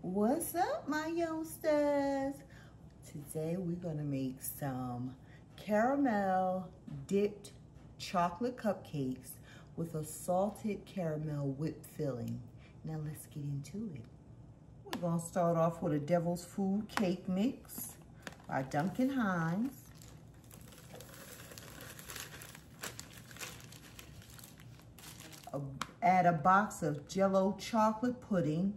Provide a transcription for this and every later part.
What's up, my youngsters? Today we're gonna make some caramel dipped chocolate cupcakes with a salted caramel whipped filling. Now let's get into it. We're gonna start off with a Devil's Food cake mix by Duncan Hines. Add a box of Jell-o chocolate pudding.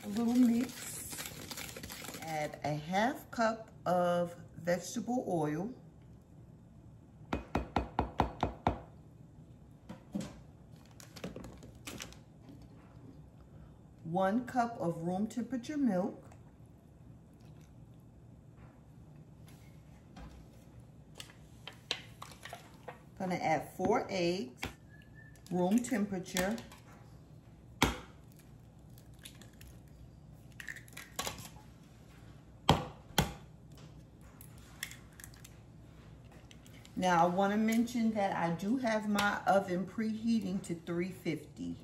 A little mix. Add a half cup of vegetable oil. One cup of room temperature milk. Gonna add 4 eggs, room temperature. Now I want to mention that I do have my oven preheating to 350.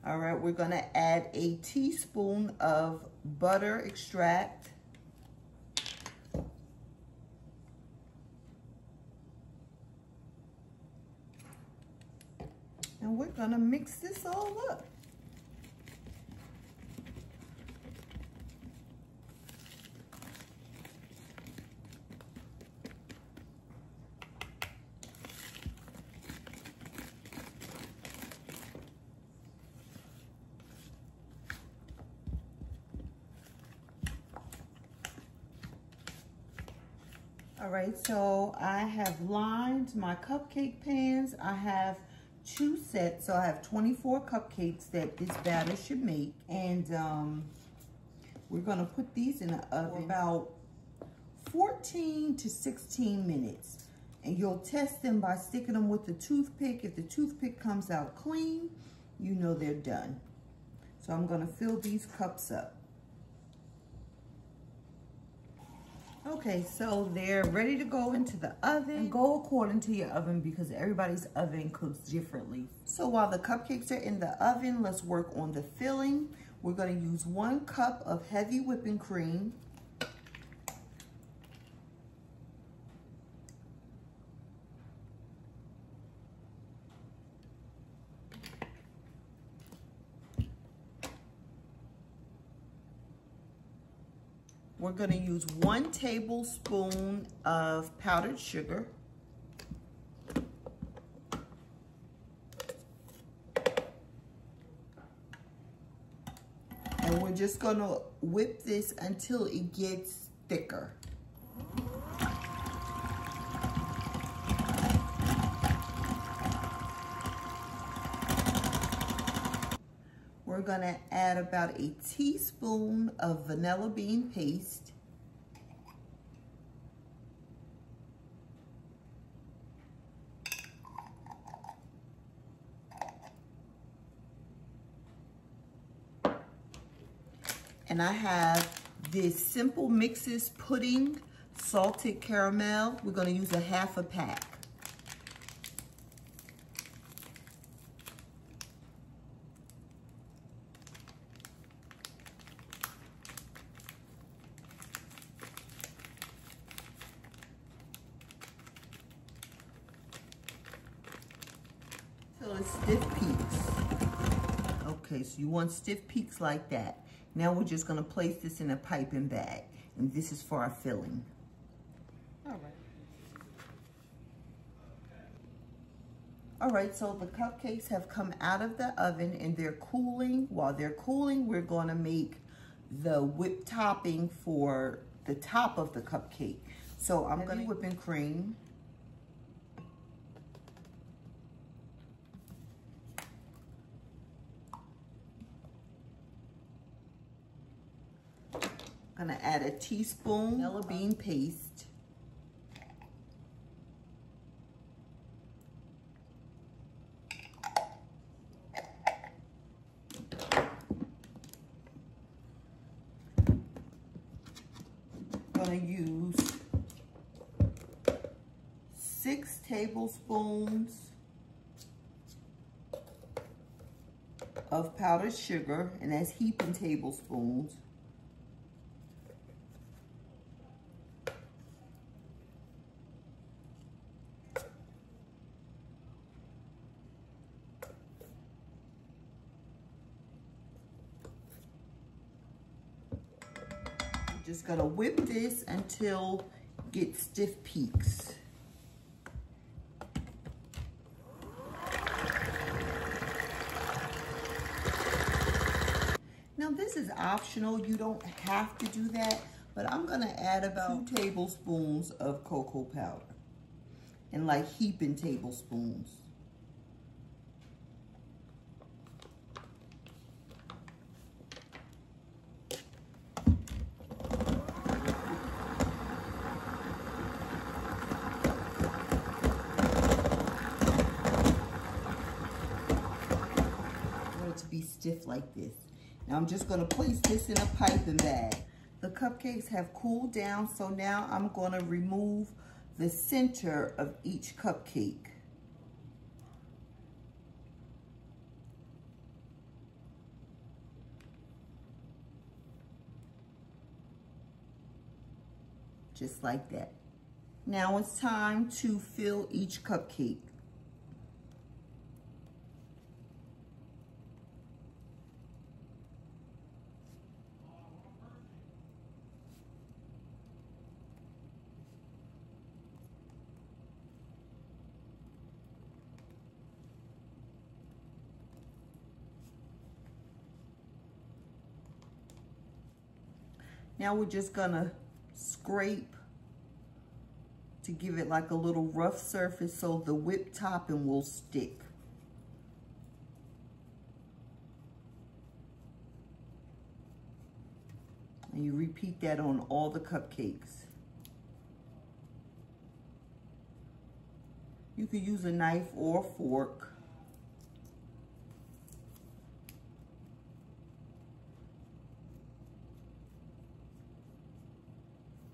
All right, we're gonna add a teaspoon of butter extract. And we're gonna mix this all up. All right, so I have lined my cupcake pans. I have 2 sets, so I have 24 cupcakes that this batter should make. And we're gonna put these in the oven for about 14 to 16 minutes. And you'll test them by sticking them with the toothpick. If the toothpick comes out clean, you know they're done. So I'm gonna fill these cups up. Okay, so they're ready to go into the oven. And go according to your oven because everybody's oven cooks differently. So while the cupcakes are in the oven, let's work on the filling. We're gonna use 1 cup of heavy whipping cream. We're gonna use 1 tablespoon of powdered sugar. And we're just gonna whip this until it gets thicker. We're gonna add about a teaspoon of vanilla bean paste. And I have this Simple Mixes pudding, salted caramel. We're gonna use a half a pack. Till it's stiff peaks. Okay, so you want stiff peaks like that. Now we're just gonna place this in a piping bag, and this is for our filling. All right. All right, so the cupcakes have come out of the oven and they're cooling. While they're cooling, we're gonna make the whipped topping for the top of the cupcake. So I'm gonna whipping cream. Gonna add a teaspoon vanilla bean paste. Gonna use 6 tablespoons of powdered sugar, and that's heaping tablespoons. Just gonna whip this until it gets stiff peaks. Now this is optional, you don't have to do that, but I'm gonna add about 2 tablespoons of cocoa powder, and like heaping tablespoons. Be stiff like this. Now I'm just going to place this in a piping bag. The cupcakes have cooled down, so now I'm going to remove the center of each cupcake. Just like that. Now it's time to fill each cupcake. Now we're just gonna scrape to give it like a little rough surface so the whipped topping will stick. And you repeat that on all the cupcakes. You could use a knife or a fork.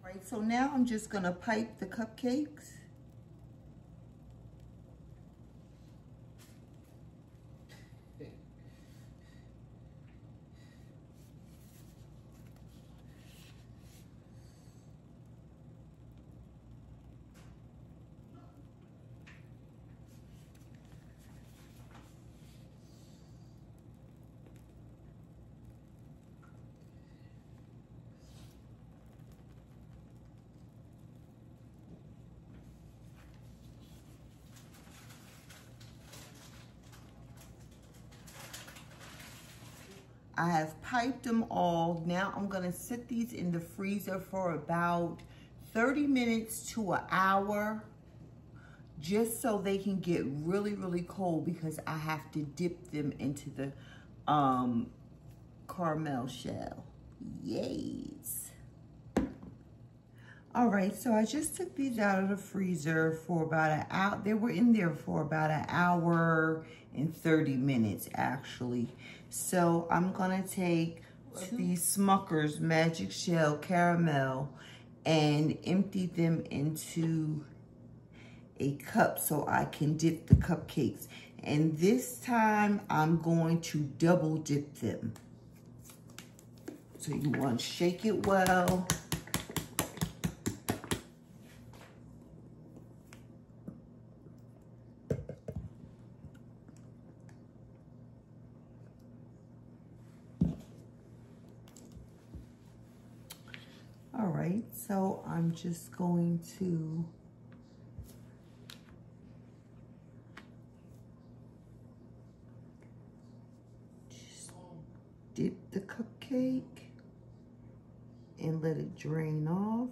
Right, so now I'm just gonna pipe the cupcakes. I have piped them all. Now I'm gonna sit these in the freezer for about 30 minutes to an hour, just so they can get really, really cold, because I have to dip them into the caramel shell. Yes. All right, so I just took these out of the freezer for about an hour. They were in there for about an hour and 30 minutes, actually. So I'm gonna take these Smucker's Magic Shell Caramel and empty them into a cup so I can dip the cupcakes. And this time I'm going to double dip them. So you want to shake it well. All right, so I'm just going to just dip the cupcake and let it drain off.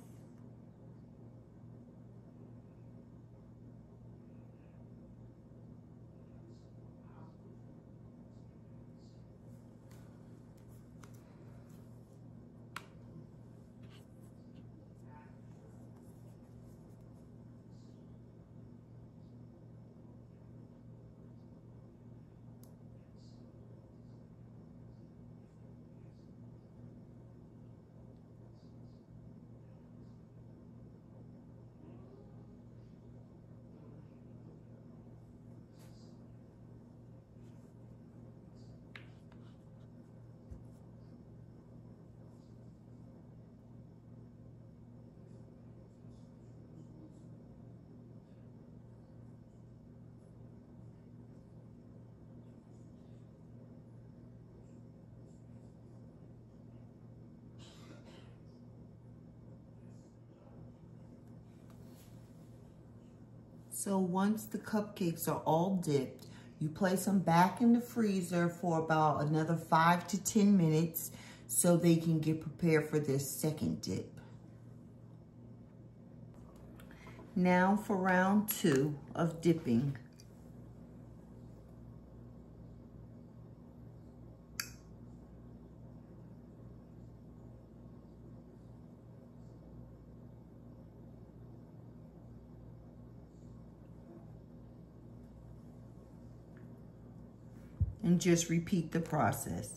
So once the cupcakes are all dipped, you place them back in the freezer for about another 5 to 10 minutes so they can get prepared for their second dip. Now for round 2 of dipping. And just repeat the process.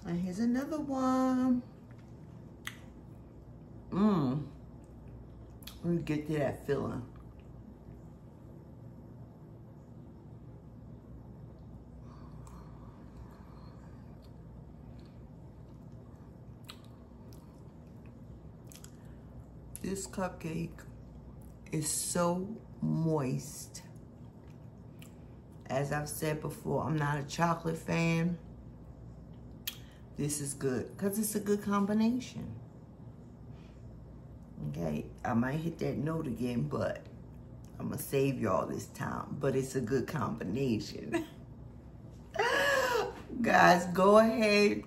And here's another one. Let me get to that filling. This cupcake is so moist. As I've said before, I'm not a chocolate fan. This is good because it's a good combination. Okay, I might hit that note again, but I'm gonna save y'all this time. But it's a good combination. Guys, go ahead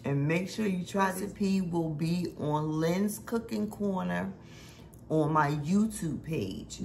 and make sure you try this. Recipe will be on Lynn's Cooking Corner on my YouTube page.